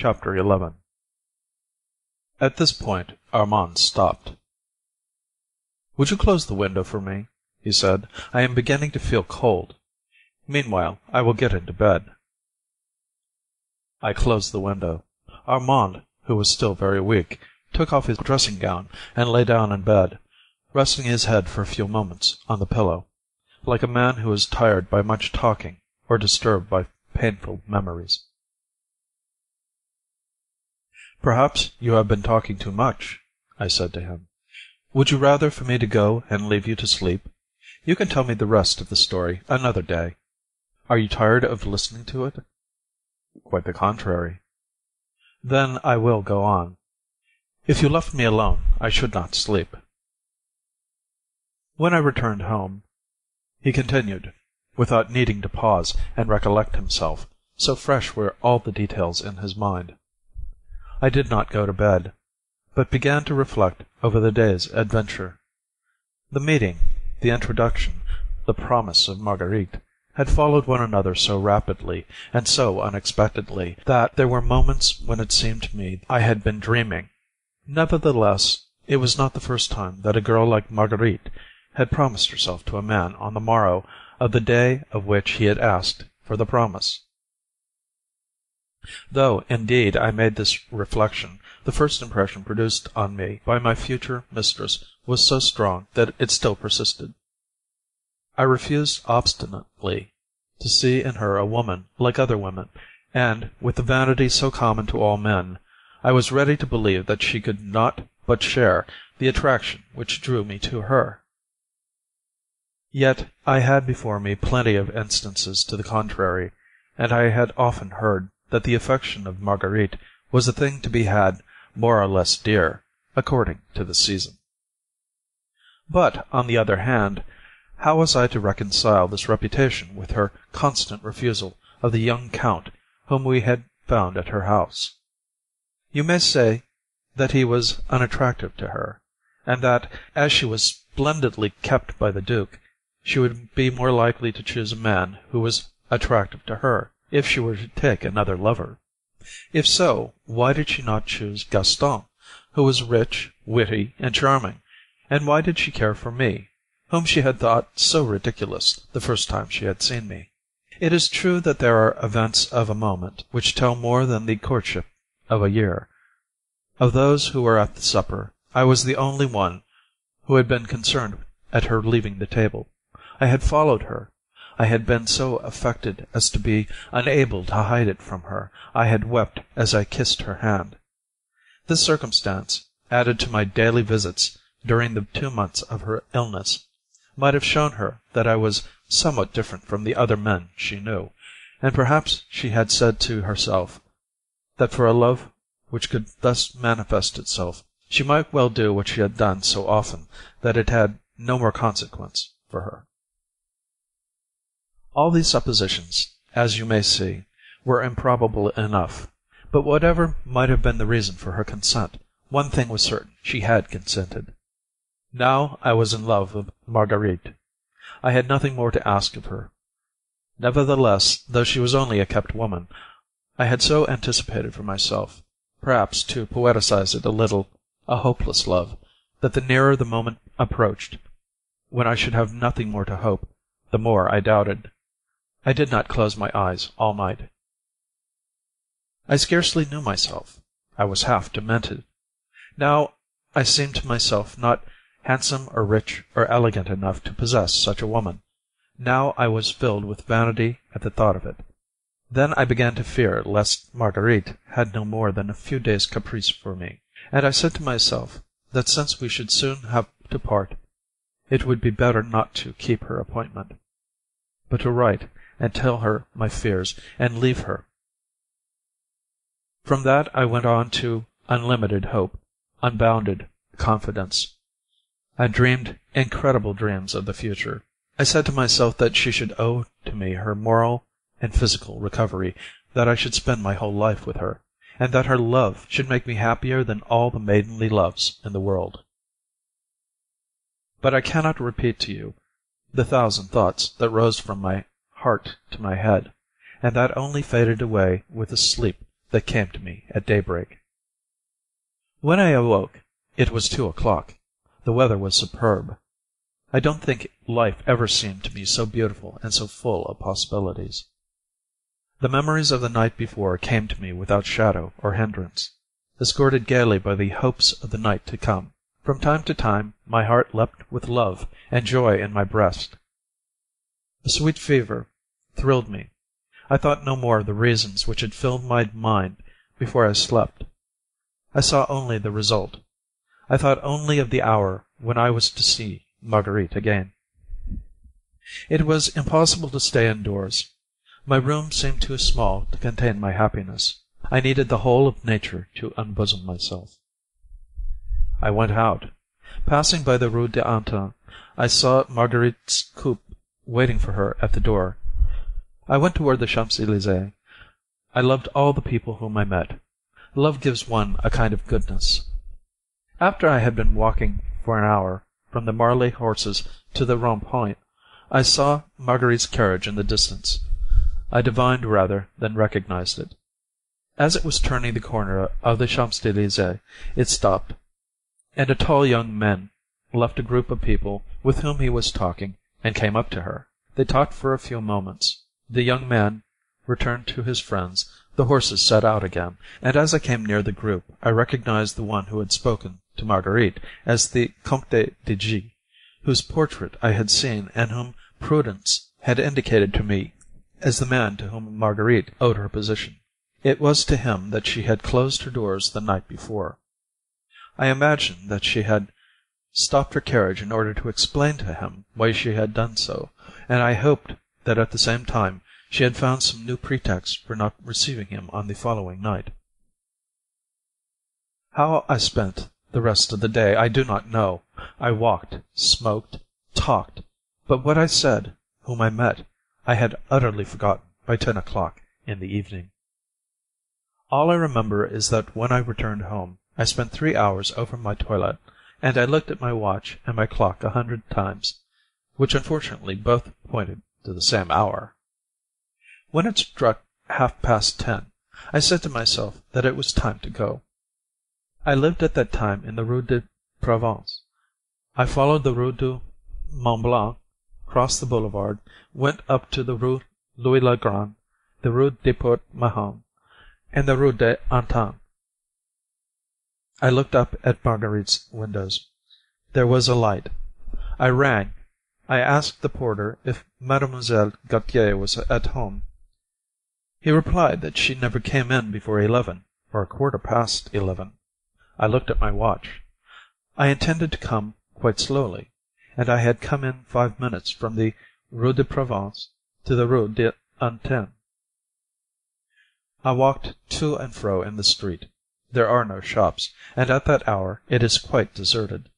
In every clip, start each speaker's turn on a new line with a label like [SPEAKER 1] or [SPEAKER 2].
[SPEAKER 1] Chapter 11. At this point Armand stopped. "Would you close the window for me?" he said. "I am beginning to feel cold. Meanwhile, I will get into bed." I closed the window. Armand, who was still very weak, took off his dressing gown and lay down in bed, resting his head for a few moments on the pillow, like a man who is tired by much talking or disturbed by painful memories. "Perhaps you have been talking too much," I said to him. "Would you rather for me to go and leave you to sleep? You can tell me the rest of the story another day. Are you tired of listening to it?" "Quite the contrary." "Then I will go on. If you left me alone, I should not sleep." When I returned home, he continued, without needing to pause and recollect himself, so fresh were all the details in his mind. I did not go to bed, but began to reflect over the day's adventure. The meeting, the introduction, the promise of Marguerite, had followed one another so rapidly and so unexpectedly that there were moments when it seemed to me I had been dreaming. Nevertheless, it was not the first time that a girl like Marguerite had promised herself to a man on the morrow of the day of which he had asked for the promise. Though, indeed, I made this reflection, the first impression produced on me by my future mistress was so strong that it still persisted. I refused obstinately to see in her a woman like other women, and, with the vanity so common to all men, I was ready to believe that she could not but share the attraction which drew me to her. Yet I had before me plenty of instances to the contrary, and I had often heard that the affection of Marguerite was a thing to be had more or less dear, according to the season. But, on the other hand, how was I to reconcile this reputation with her constant refusal of the young Count whom we had found at her house? You may say that he was unattractive to her, and that, as she was splendidly kept by the Duke, she would be more likely to choose a man who was attractive to her, if she were to take another lover. If so, why did she not choose Gaston, who was rich, witty, and charming, and why did she care for me, whom she had thought so ridiculous the first time she had seen me? It is true that there are events of a moment which tell more than the courtship of a year. Of those who were at the supper, I was the only one who had been concerned at her leaving the table. I had followed her. I had been so affected as to be unable to hide it from her. I had wept as I kissed her hand. This circumstance, added to my daily visits during the 2 months of her illness, might have shown her that I was somewhat different from the other men she knew, and perhaps she had said to herself that for a love which could thus manifest itself, she might well do what she had done so often that it had no more consequence for her. All these suppositions, as you may see, were improbable enough, but whatever might have been the reason for her consent, one thing was certain: she had consented. Now I was in love with Marguerite. I had nothing more to ask of her. Nevertheless, though she was only a kept woman, I had so anticipated for myself, perhaps to poeticize it a little, a hopeless love, that the nearer the moment approached when I should have nothing more to hope, the more I doubted. I did not close my eyes all night. I scarcely knew myself. I was half demented. Now I seemed to myself not handsome or rich or elegant enough to possess such a woman. Now I was filled with vanity at the thought of it. Then I began to fear lest Marguerite had no more than a few days' caprice for me, and I said to myself that since we should soon have to part, it would be better not to keep her appointment, but to write and tell her my fears, and leave her. From that I went on to unlimited hope, unbounded confidence. I dreamed incredible dreams of the future. I said to myself that she should owe to me her moral and physical recovery, that I should spend my whole life with her, and that her love should make me happier than all the maidenly loves in the world. But I cannot repeat to you the thousand thoughts that rose from my heart to my head, and that only faded away with the sleep that came to me at daybreak. When I awoke, it was 2 o'clock. The weather was superb. I don't think life ever seemed to me so beautiful and so full of possibilities. The memories of the night before came to me without shadow or hindrance, escorted gaily by the hopes of the night to come. From time to time my heart leapt with love and joy in my breast. A sweet fever thrilled me. I thought no more of the reasons which had filled my mind before I slept. I saw only the result. I thought only of the hour when I was to see Marguerite again. It was impossible to stay indoors. My room seemed too small to contain my happiness. I needed the whole of nature to unbosom myself. I went out. Passing by the Rue d'Antin, I saw Marguerite's coupe waiting for her at the door. I went toward the Champs-Élysées. I loved all the people whom I met. Love gives one a kind of goodness. After I had been walking for an hour from the Marly horses to the Rond-Point, I saw Marguerite's carriage in the distance. I divined rather than recognized it. As it was turning the corner of the Champs-Élysées, it stopped, and a tall young man left a group of people with whom he was talking and came up to her. They talked for a few moments. The young man returned to his friends, the horses set out again, and as I came near the group I recognized the one who had spoken to Marguerite as the Comte de G., whose portrait I had seen and whom Prudence had indicated to me as the man to whom Marguerite owed her position. It was to him that she had closed her doors the night before. I imagined that she had stopped her carriage in order to explain to him why she had done so, and I hoped that at the same time she had found some new pretext for not receiving him on the following night. How I spent the rest of the day I do not know. I walked, smoked, talked, but what I said, whom I met, I had utterly forgotten by 10 o'clock in the evening. All I remember is that when I returned home, I spent 3 hours over my toilet, and I looked at my watch and my clock 100 times, which unfortunately both pointed to the same hour. When it struck 10:30, I said to myself that it was time to go. I lived at that time in the Rue de Provence. I followed the Rue du Mont Blanc, crossed the boulevard, went up to the Rue Louis-le-Grand, the Rue des Portes-Mahon, and the Rue d'Antin. I looked up at Marguerite's windows. There was a light. I rang. I asked the porter if Mademoiselle Gautier was at home. He replied that she never came in before 11, or 11:15. I looked at my watch. I intended to come quite slowly, and I had come in 5 minutes from the Rue de Provence to the Rue d'Antin. I walked to and fro in the street. There are no shops, and at that hour it is quite deserted.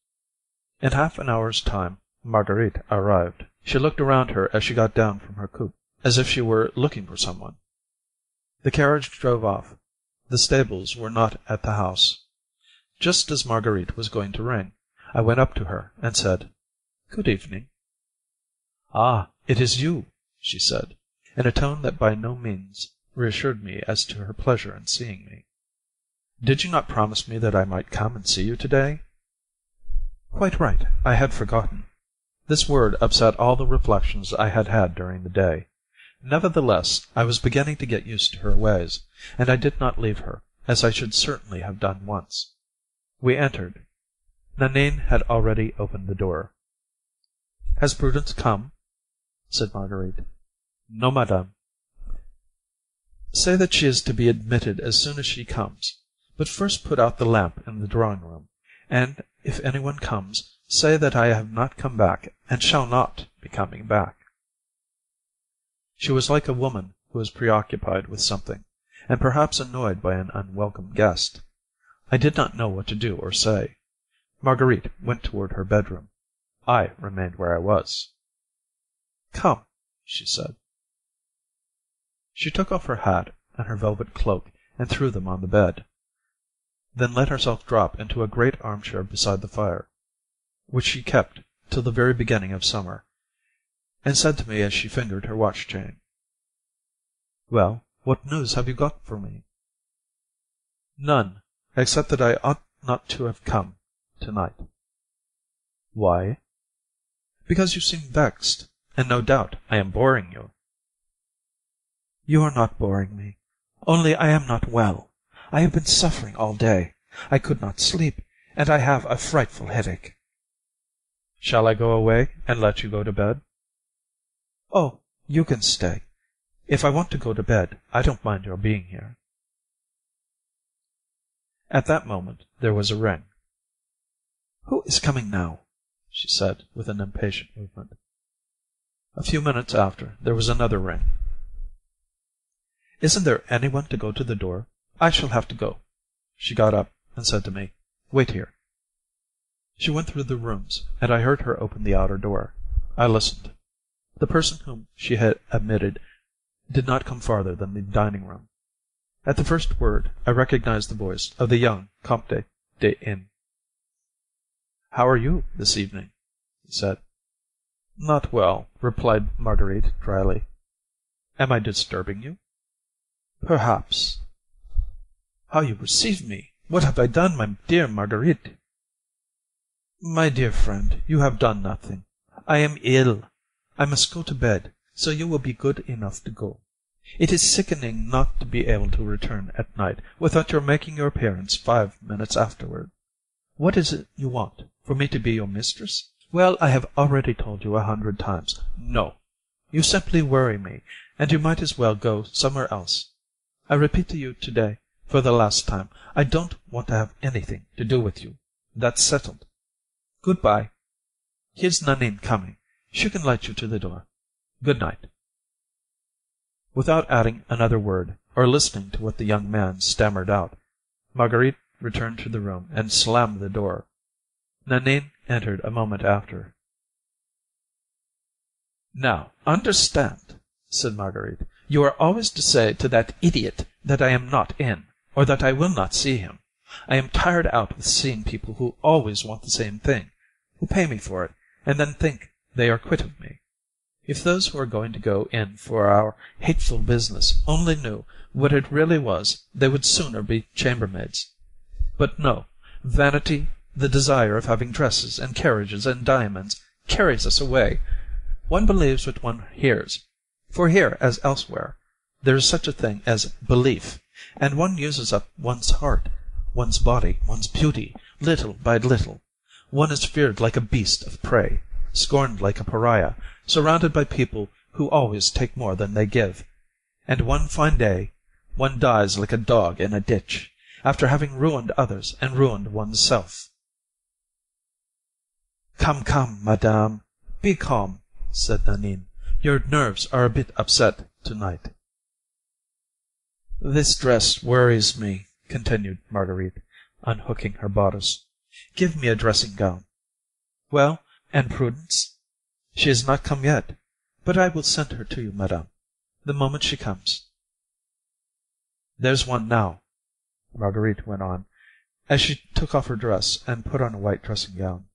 [SPEAKER 1] In half an hour's time Marguerite arrived. She looked around her as she got down from her coupe, as if she were looking for someone. The carriage drove off. The stables were not at the house. Just as Marguerite was going to ring, I went up to her and said, "Good evening." "Ah, it is you," she said, in a tone that by no means reassured me as to her pleasure in seeing me. "Did you not promise me that I might come and see you today?" "Quite right. I had forgotten." This word upset all the reflections I had had during the day. Nevertheless, I was beginning to get used to her ways, and I did not leave her, as I should certainly have done once. We entered. Nanine had already opened the door. "Has Prudence come?" said Marguerite. "No, madame." "Say that she is to be admitted as soon as she comes. But first put out the lamp in the drawing-room, and if anyone comes, say that I have not come back and shall not be coming back." She was like a woman who is preoccupied with something, and perhaps annoyed by an unwelcome guest. I did not know what to do or say. Marguerite went toward her bedroom. I remained where I was. "Come," she said. She took off her hat and her velvet cloak and threw them on the bed, then let herself drop into a great armchair beside the fire, which she kept till the very beginning of summer, and said to me as she fingered her watch-chain, "Well, what news have you got for me?" None, except that I ought not to have come tonight. Why? Because you seem vexed, and no doubt I am boring you. You are not boring me. Only I am not well. I have been suffering all day. I could not sleep, and I have a frightful headache. Shall I go away and let you go to bed? Oh, you can stay. If I want to go to bed, I don't mind your being here. At that moment there was a ring. Who is coming now? She said, with an impatient movement. A few minutes after there was another ring. Isn't there anyone to go to the door? I shall have to go. She got up and said to me, Wait here. She went through the rooms, and I heard her open the outer door. I listened. The person whom she had admitted did not come farther than the dining room. At the first word I recognized the voice of the young Comte de N. How are you this evening? He said. Not well, replied Marguerite dryly. Am I disturbing you? Perhaps. How you receive me! What have I done, my dear Marguerite? My dear friend, you have done nothing. I am ill. I must go to bed, so you will be good enough to go. It is sickening not to be able to return at night without your making your appearance 5 minutes afterward. What is it you want? For me to be your mistress? Well, I have already told you 100 times, no. You simply worry me, and you might as well go somewhere else. I repeat to you today, for the last time, I don't want to have anything to do with you. That's settled. Good-bye. Here's Nanine coming. She can light you to the door. Good night. Without adding another word, or listening to what the young man stammered out, Marguerite returned to the room and slammed the door. Nanine entered a moment after. Now, understand, said Marguerite, you are always to say to that idiot that I am not in, or that I will not see him. I am tired out with seeing people who always want the same thing, who pay me for it, and then think they are quit of me. If those who are going to go in for our hateful business only knew what it really was, they would sooner be chambermaids. But no, vanity, the desire of having dresses and carriages and diamonds, carries us away. One believes what one hears, for here, as elsewhere, there is such a thing as belief, and one uses up one's heart, one's body, one's beauty, little by little. One is feared like a beast of prey, scorned like a pariah, surrounded by people who always take more than they give, and one fine day one dies like a dog in a ditch, after having ruined others and ruined one's self. Come, come, madame, be calm, said Nanine. Your nerves are a bit upset tonight. This dress worries me, continued Marguerite, unhooking her bodice. Give me a dressing-gown. Well, and Prudence? She has not come yet, but I will send her to you, madame, the moment she comes. There's one now, Marguerite went on, as she took off her dress and put on a white dressing-gown.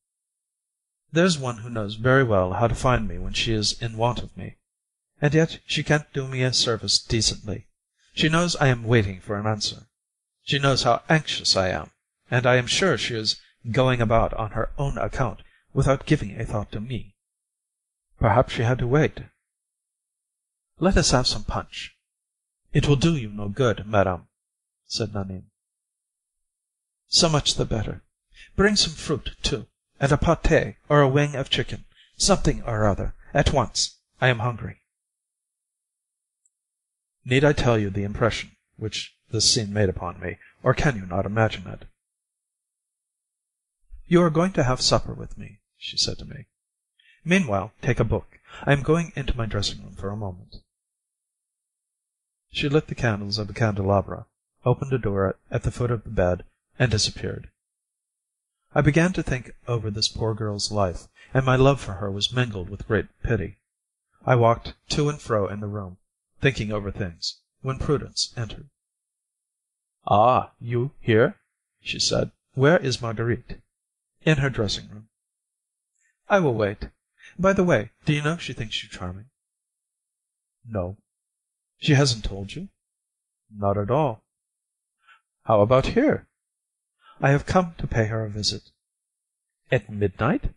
[SPEAKER 1] There's one who knows very well how to find me when she is in want of me, and yet she can't do me a service decently. She knows I am waiting for an answer. She knows how anxious I am, and I am sure she is going about on her own account without giving a thought to me. Perhaps she had to wait. Let us have some punch. It will do you no good, madame, said Nanine. So much the better. Bring some fruit, too, and a pâté or a wing of chicken, something or other, at once. I am hungry. Need I tell you the impression which this scene made upon me, or can you not imagine it? You are going to have supper with me, she said to me. Meanwhile, take a book. I am going into my dressing-room for a moment. She lit the candles of the candelabra, opened a door at the foot of the bed, and disappeared. I began to think over this poor girl's life, and my love for her was mingled with great pity. I walked to and fro in the room, thinking over things, when Prudence entered. Ah, you here? She said. Where is Marguerite? In her dressing-room. I will wait. By the way, do you know she thinks you charming? No. She hasn't told you? Not at all. How about here?" "I have come to pay her a visit." "At midnight?"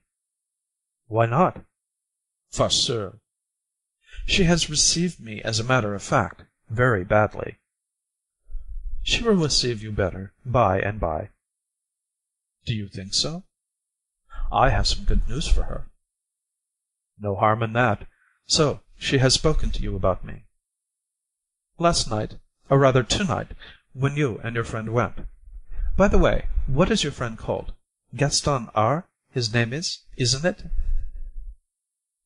[SPEAKER 1] "Why not?" "Farceur." "She has received me, as a matter of fact, very badly." "She will receive you better by and by." "Do you think so?" "I have some good news for her." "No harm in that. So she has spoken to you about me?" "Last night, or rather tonight, when you and your friend went. By the way, what is your friend called? Gaston R., his name is, isn't it?"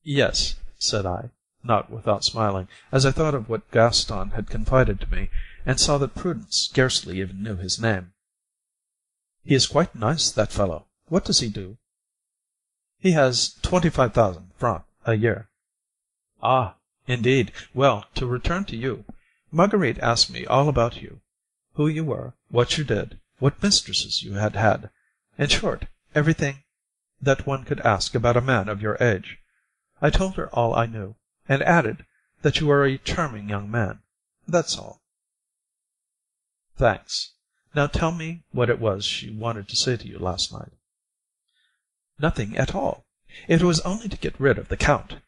[SPEAKER 1] "Yes," said I, not without smiling, as I thought of what Gaston had confided to me, and saw that Prudence scarcely even knew his name. "He is quite nice, that fellow. What does he do?" "He has 25,000 francs a year." "Ah, indeed. Well, to return to you. Marguerite asked me all about you, who you were, what you did, what mistresses you had had, in short, everything that one could ask about a man of your age. I told her all I knew, and added that you are a charming young man. That's all." "Thanks. Now tell me what it was she wanted to say to you last night." "Nothing at all. It was only to get rid of the Count.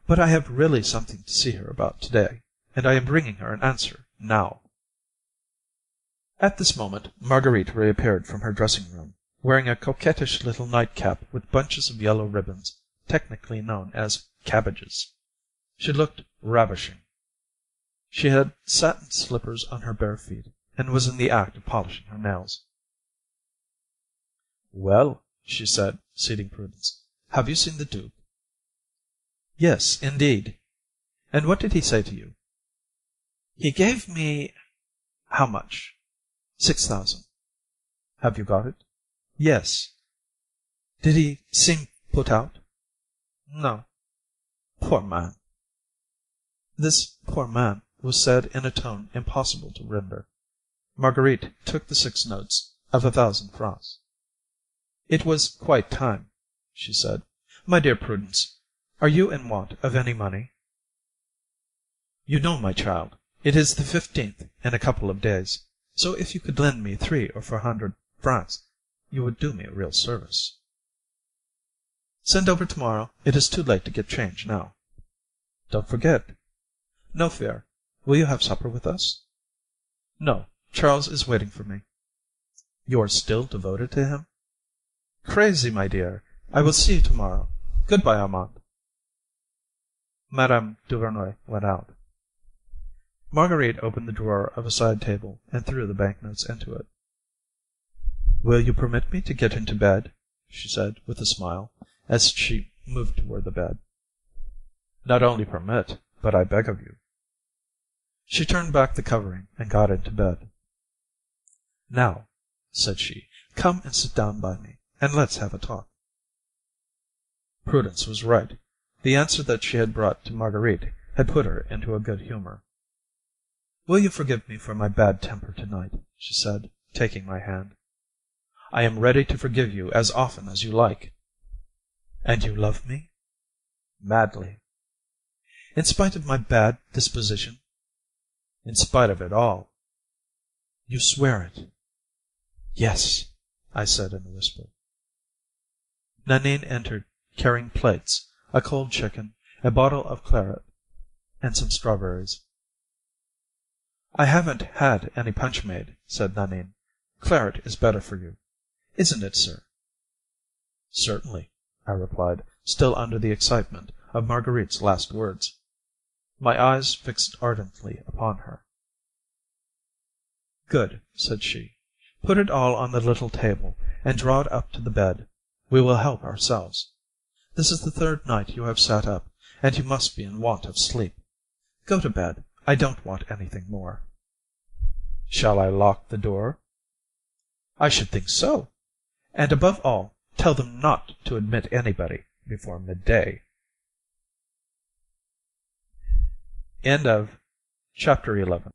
[SPEAKER 1] But I have really something to see her about to-day, and I am bringing her an answer now." At this moment Marguerite reappeared from her dressing-room, wearing a coquettish little nightcap with bunches of yellow ribbons, technically known as cabbages. She looked ravishing. She had satin slippers on her bare feet, and was in the act of polishing her nails. "Well," she said, seating Prudence, "have you seen the Duke?" "Yes, indeed. And what did he say to you?" "He gave me—" "How much?" 6,000. "Have you got it?" "Yes." "Did he seem put out?" "No." "Poor man." This "poor man" was said in a tone impossible to render. Marguerite took the 6 notes of 1,000 francs. "It was quite time," she said. "My dear Prudence, are you in want of any money?" "You know, my child, it is the 15th in a couple of days, so if you could lend me 300 or 400 francs, you would do me a real service." "Send over tomorrow. It is too late to get change now." "Don't forget." "No fear. Will you have supper with us?" "No. Charles is waiting for me." "You are still devoted to him?" "Crazy, my dear. I will see you tomorrow. Goodbye, Armand." Madame Duvernoy went out. Marguerite opened the drawer of a side table and threw the banknotes into it. "Will you permit me to get into bed?" she said, with a smile, as she moved toward the bed. "Not only permit, but I beg of you." She turned back the covering and got into bed. "Now," said she, "come and sit down by me, and let's have a talk." Prudence was right. The answer that she had brought to Marguerite had put her into a good humor. "Will you forgive me for my bad temper to-night?" she said, taking my hand. "I am ready to forgive you as often as you like." "And you love me?" "Madly." "In spite of my bad disposition?" "In spite of it all." "You swear it?" "Yes," I said in a whisper. Nanine entered, carrying plates, a cold chicken, a bottle of claret, and some strawberries. "I haven't had any punch made," said Nanine. "Claret is better for you. Isn't it, sir?" "Certainly," I replied, still under the excitement of Marguerite's last words, my eyes fixed ardently upon her. "Good," said she. "Put it all on the little table, and draw it up to the bed. We will help ourselves. This is the 3rd night you have sat up, and you must be in want of sleep. Go to bed. I don't want anything more." "Shall I lock the door?" "I should think so. And above all, tell them not to admit anybody before midday." Chapter 11.